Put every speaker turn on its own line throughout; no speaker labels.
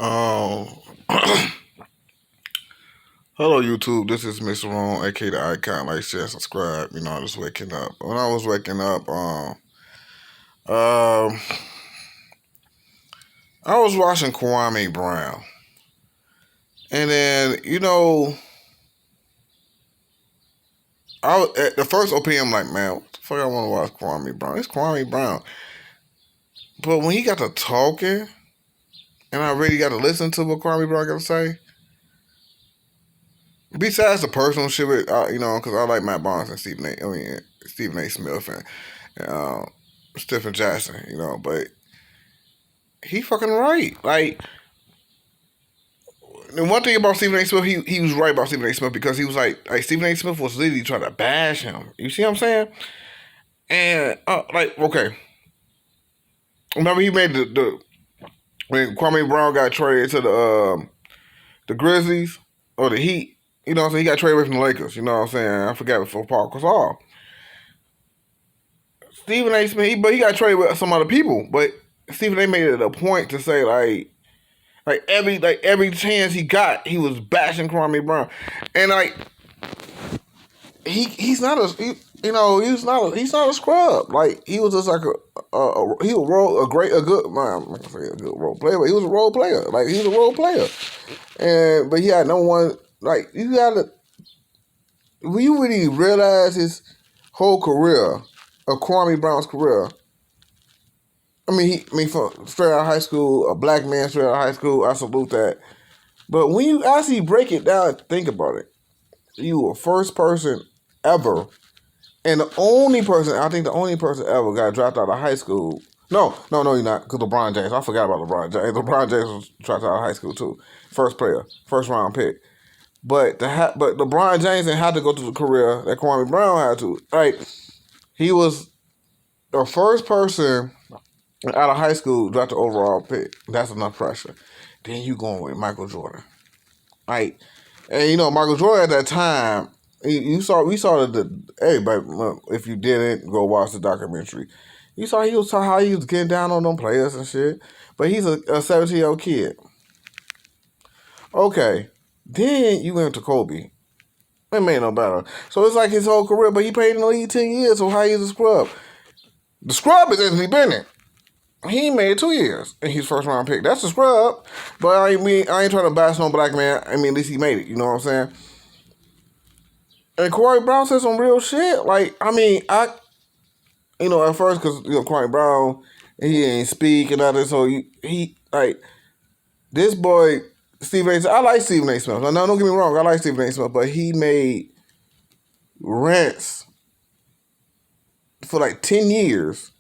Um, Hello YouTube. This is Mr. Ron, aka the Icon. Like, share, subscribe. I'm just waking up. When I was waking up, um, I was watching Kwame Brown, and then at the first opinion, I'm like, man, what the fuck I want to watch Kwame Brown? It's Kwame Brown. But when he got to talking, and I really got to listen to what Kwame Brown got to say, besides the personal shit, because I like Matt Barnes and Stephen A. Smith and Stephen Jackson, but he fucking right. Like, the one thing about Stephen A. Smith, he was right about Stephen A. Smith because he was like Stephen A. Smith was literally trying to bash him. You see what I'm saying? And okay, remember he made the when Kwame Brown got traded to the Grizzlies or the Heat. You know what I'm saying? He got traded away from the Lakers. You know what I'm saying? I forgot before Paul Gasol. Stephen A. Smith, but he got traded with some other people. But Stephen A. made it a point to say every chance he got, he was bashing Kwame Brown, and he's not he's not a scrub. Like, he was just like he was a good man. I'm not gonna say a good role player, but he was a role player. Like, he was a role player, but he had no one. Like, you gotta, when you really realize his whole career of Kwame Brown's career. From straight out of high school, a black man straight out of high school, I salute that. But when you actually break it down and think about it, you were first person ever, and the only person ever got drafted out of high school. No, you're not, because LeBron James. I forgot about LeBron James. LeBron James was drafted out of high school too. First player, first round pick. But LeBron James didn't have to go through the career that Kwame Brown had to. Like, he was the first person out of high school, got the overall pick. That's enough pressure. Then you going with Michael Jordan, like, and Michael Jordan at that time. We saw that everybody. If you didn't, go watch the documentary. You saw how he was getting down on them players and shit. But he's a 17-year-old kid. Okay, then you went to Kobe. It made no better. So it's like his whole career, but he played in the league 10 years. So how he's a scrub? The scrub is Anthony Bennett. He made 2 years and he's first round pick. That's a scrub. But I ain't trying to bash no black man. At least he made it. You know what I'm saying? And Corey Brown said some real shit. Like, at first, because Corey Brown, he ain't speak and all that. So this boy Stephen A. Smith. I like Stephen A. Smith. Now, don't get me wrong. I like Stephen A. Smith, but he made rents for like 10 years.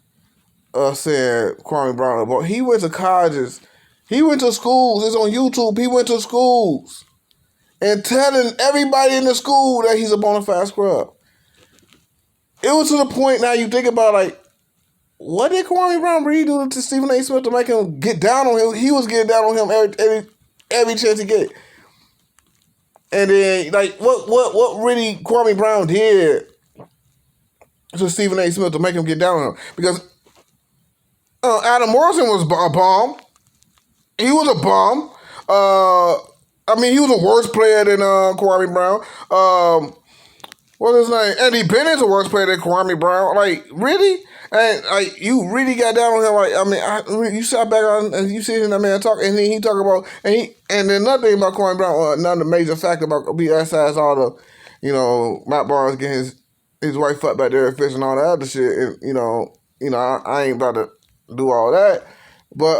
Said Kwame Brown. But he went to colleges. He went to schools. It's on YouTube. He went to schools and telling everybody in the school that he's a bona fide scrub. It was to the point now you think about, like, what did Kwame Brown really do to Stephen A. Smith to make him get down on him? He was getting down on him every chance he get. And then, like, what really Kwame Brown did to Stephen A. Smith to make him get down on him? Because Adam Morrison was a bomb. He was a bomb. He was a worse player than Kwame Brown. What's his name? Eddie Bennett's a worse player than Kwame Brown. Like, really? And you really got down on him. You sat back on and you see that man talk, and then he talk about and then another thing about Kwame Brown. Another major fact about besides all the, Matt Barnes getting his wife fucked back there and fish and all that other shit. And I ain't about to do all that, but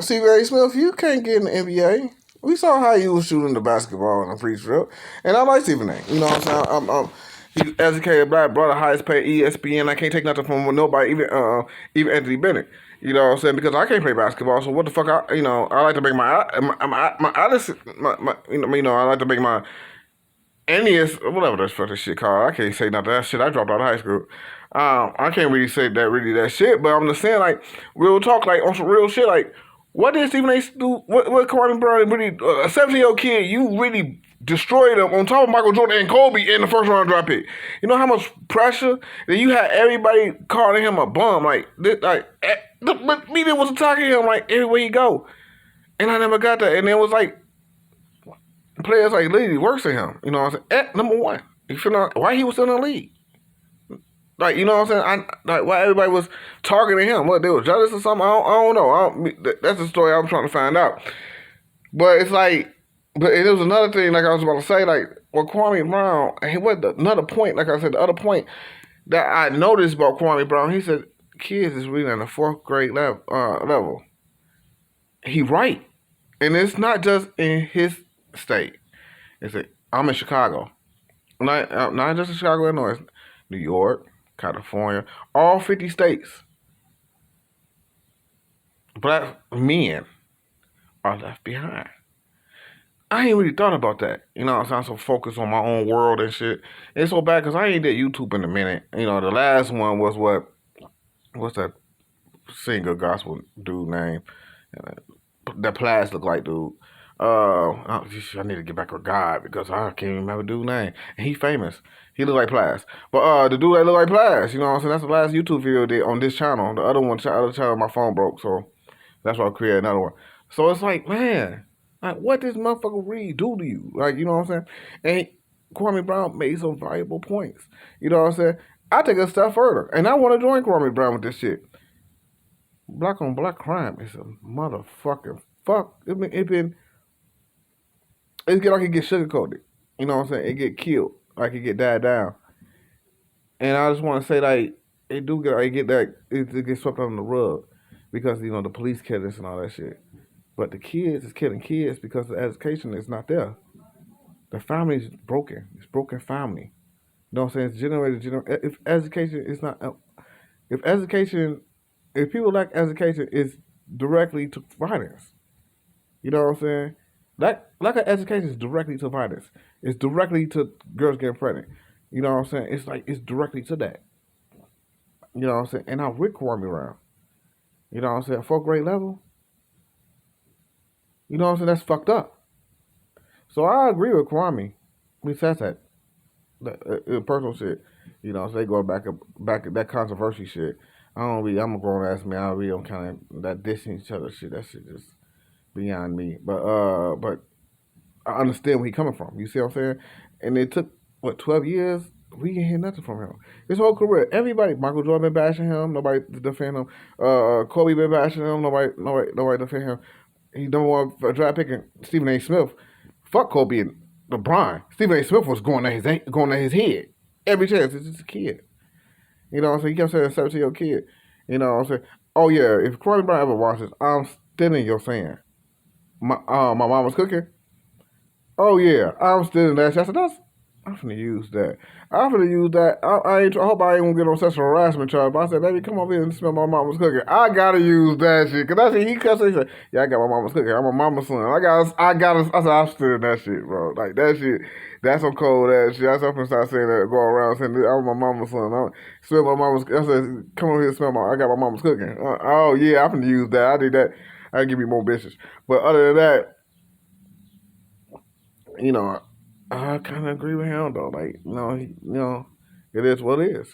Stephen A. Smith, you can't get in the NBA. We saw how he was shooting the basketball in the free throw, and I like Stephen A. You know what I'm saying? He's educated black brother, highest paid ESPN. I can't take nothing from nobody, even Anthony Bennett. You know what I'm saying? Because I can't play basketball, so what the fuck? I like to make my I like to make my NES, whatever that's fucking shit called. I can't say nothing that shit. I dropped out of high school. I can't really say that shit, but I'm just saying, like, real talk, like, on some real shit, like, what did Stephen A. do? What Kwame Brown really, a 17-year-old kid, you really destroyed him on top of Michael Jordan and Kobe in the first round draft pick. You know how much pressure that you had everybody calling him a bum, like this, like But media was attacking him like everywhere he go, and I never got that. And it was like players like literally worse than him. You know what I'm saying? At number one, you feel like why he was still in the league? Like you know what I'm saying? Like why everybody was targeting him? What they were jealous or something? I don't know. That's the story I'm trying to find out. But it's like, but it was another thing. Like I was about to say, like with Kwame Brown, and he went another point. Like I said, the other point that I noticed about Kwame Brown, he said kids is reading in the fourth grade level. He right, and it's not just in his state. It's like I'm in Chicago, not just in Chicago, Illinois, New York, California, all 50 states. Black men are left behind. I ain't really thought about that. You know, I'm so focused on my own world and shit. It's so bad because I ain't did YouTube in a minute. You know, the last one was what's that singer gospel dude name? That Plies look like dude. I need to get back with God because I can't even remember dude's name. And he famous. He look like Plies. But the dude that look like Plies, you know what I'm saying? That's the last YouTube video I did on this channel. The other channel, my phone broke, so that's why I created another one. So it's like, man, like what this motherfucker Reed do to you? Like, you know what I'm saying? And Kwame Brown made some valuable points. You know what I'm saying? I take a step further, and I want to join Kwame Brown with this shit. Black on black crime is a motherfucking fuck. It's get like it get sugarcoated. You know what I'm saying? It get killed, like it get died down. And I just want to say like it gets swept under the rug because you know the police kill this and all that shit. But the kids is killing kids because the education is not there. The family is broken. It's broken family. You know what I'm saying? It's generated. If education is not, if education, if people lack education, it's directly to violence. You know what I'm saying? Lack of education is directly to violence. It's directly to girls getting pregnant. You know what I'm saying? It's like it's directly to that. You know what I'm saying? And now Rick me around. You know what I'm saying? Fourth grade level. You know what I'm saying? That's fucked up. So I agree with Kwame. He says that. Personal shit. You know, so they go back at that controversy shit. I'm a grown ass man. I don't really don't kind of that dissing each other shit. That shit just beyond me. But I understand where he coming from. You see what I'm saying? And it took what 12 years. We didn't hear nothing from him. His whole career, everybody, Michael Jordan been bashing him. Nobody defend him. Kobe been bashing him. Nobody defend him. He don't want a draft pick. Stephen A. Smith, fuck Kobe and LeBron. Stephen A. Smith was going at his head every chance. It's just a kid. You know what I'm saying? He kept saying a 17-year-old kid. You know what I'm saying? Oh yeah, if Corey Brown ever watches, I'm stealing your saying. My mom was cooking. Oh yeah, I'm stealing that. I said I'm finna use that. I'm finna use that. I hope I ain't gonna get on sexual harassment charge. But I said, baby, come over here and smell my mama's cooking. I gotta use that shit. Cause I said he cussed. He said, yeah, I got my mama's cooking. I'm a mama's son. I said, I'm stealing that shit, bro. Like that shit. That's some cold ass shit. I said, I'm finna start saying that, go around saying, I'm my mama's son. I smell my mama's. I said, come over here and smell I got my mama's cooking. Oh yeah, I'm finna use that. I did that. I give me more bitches. But other than that, you know, I kind of agree with him though. Like, it is what it is.